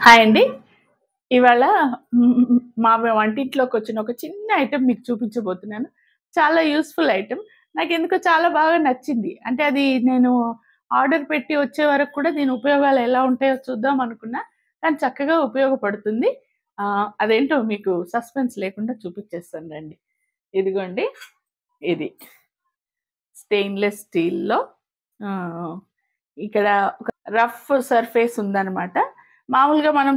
Hi అండి. ఇవాళ మా వంటింట్లోకొచ్చిన ఒక చిన్న ఐటెమ్ మీకు చూపించబోతున్నాను. చాలా యూజ్‌ఫుల్ ఐటెమ్. నాకెందుకో చాలా బాగా నచ్చింది. అంటే అది నేను ఆర్డర్ పెట్టి వచ్చే వరకు కూడా దీని ఉపయోగాలు ఎలా ఉంటాయో చూద్దాం అనుకున్నా. కానీ చక్కగా ఉపయోగపడుతుంది. అదేంటో మీకు సస్పెన్స్ లేకుండా చూపించేస్తాను రండి. ఇదిగోండి ఇది. స్టెయిన్‌లెస్ స్టీల్‌లో ఆహ్, ఇక్కడ ఒక రఫ్ సర్ఫేస్ ఉందనమాట. మామూలుగా మనం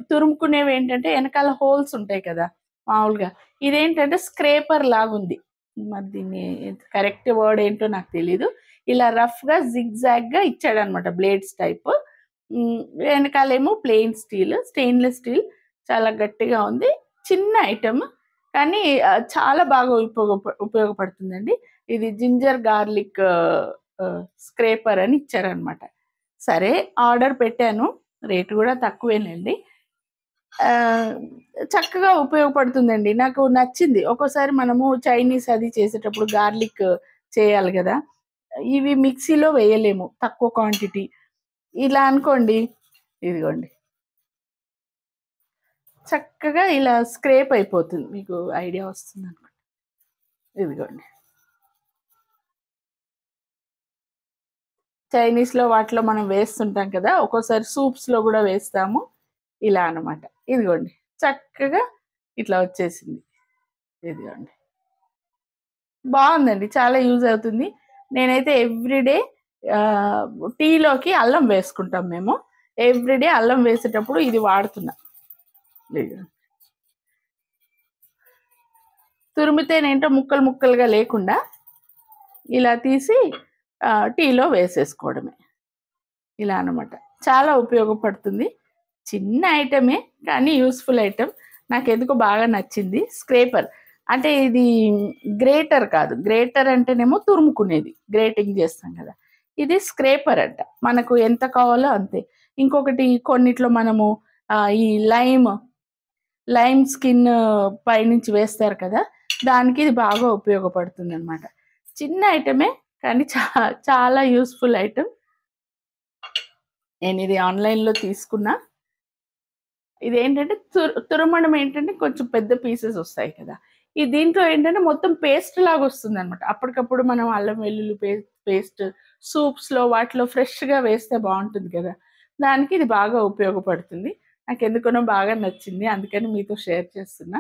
తురుముకునేవేంటంటే ఎనకాల హోల్స్ ఉంటాయి కదా! మామూలుగా. ఇదేంటంటే స్క్రేపర్ లాగుంది. మరి దీన్ని కరెక్ట్ వర్డ్ ఏంటో నాకు తెలీదు. ఇలా రఫ్‌గా జిగ్‌జాగ్‌గా ఇచ్చాడనమాట బ్లేడ్స్ టైపు. వెనకాలేమో ప్లెయిన్ స్టీల్, స్టెయిన్‌లెస్ స్టీల్ చాలా గట్టిగా ఉంది. చిన్న ఐటెమ్ కానీ చాలా బాగా ఉపయోగపడుతుందండి. ఇది జింజర్ గార్లిక్ స్క్రేపర్ అని ఇచ్చారనమాట. సరే ఆర్డర్ పెట్టాను. రేట్ గూడా తక్కువేనండి. ఆహ్, చక్కగా ఉపయోగపడుతుందండి. నాకు నచ్చింది. ఒక్కోసారి మనము చైనీస్ అది చేసేటప్పుడు గార్లిక్ చేయాలి గదా! ఇవి మిక్సీలో వేయలేము. తక్కువ క్వాంటిటీ. ఇలా అనుకోండి ఇదిగోండి. చక్కగా ఇలా స్క్రేప్ అయిపోతుంది. మీకు ఐడియా వస్తుందనుకుంటా. ఇదిగోండి. చైనీస్‌లో వాటిలో మనం వేస్తుంటాం కదా! ఒక్కోసారి సూప్స్‌లో గూడా వేస్తాము. ఇలా అనమాట. ఇదిగోండి. చక్కగా ఇట్లా వచ్చేసింది. ఇదిగోండి. బావుందండి. చాలా యూజ్ అవుతుంది. నేనైతే ఎవ్రీడే ఆహ్, టీలోకి అల్లం వేసుకుంటాం మేము. ఎవ్రీడే అల్లం వేసేటప్పుడు ఇది వాడుతున్నా. ఇదిగో. తురిమితేనేంటో ముక్కలు ముక్కలుగా లేకుండా ఇలా తీసి టీలో వేసేసుకోవడమే. ఇలా అనమాట. చాలా ఉపయోగపడుతుంది. చిన్న ఐటమే కానీ యూజ్‌ఫుల్ ఐటెమ్. నాకెందుకో బాగా నచ్చింది. స్క్రేపర్ అంటే ఇది గ్రేటర్ కాదు. గ్రేటర్ అంటేనేమో తురుముకునేది. గ్రేటింగ్ చేస్తాం కదా! ఇది స్క్రేపర్ అంట. మనకు ఎంత కావాలో అంతే. ఇంకొకటి కొన్నిట్లో మనము ఈ లైమ్ స్కిన్ పైనుంచి వేస్తారు కదా! దానికి ఇది బాగా ఉపయోగపడుతుందనమాట. చిన్న ఐటమే కానీ చాలా యూజ్‌ఫుల్ ఐటెమ్. నేనిది ఆన్‌లైన్‌లో తీసుకున్నా. ఇదేంటంటే తురమడం ఏంటంటే కొంచెం పెద్ద పీసెస్ ఒస్తాయి కదా! దీంట్లో ఏంటంటే మొత్తం పేస్ట్ లాగొస్తుందనమాట. అప్పటికప్పుడు మనం అల్లం వెల్లుల్లి పేస్ట్ సూప్స్‌లో వాటిలో ఫ్రెష్‌గా వేస్తే బావుంటుంది కదా! దానికి ఇది బాగా ఉపయోగపడుతుంది. నాకెందుకనో బాగా నచ్చింది. అందుకని మీతో షేర్ చేస్తున్నా.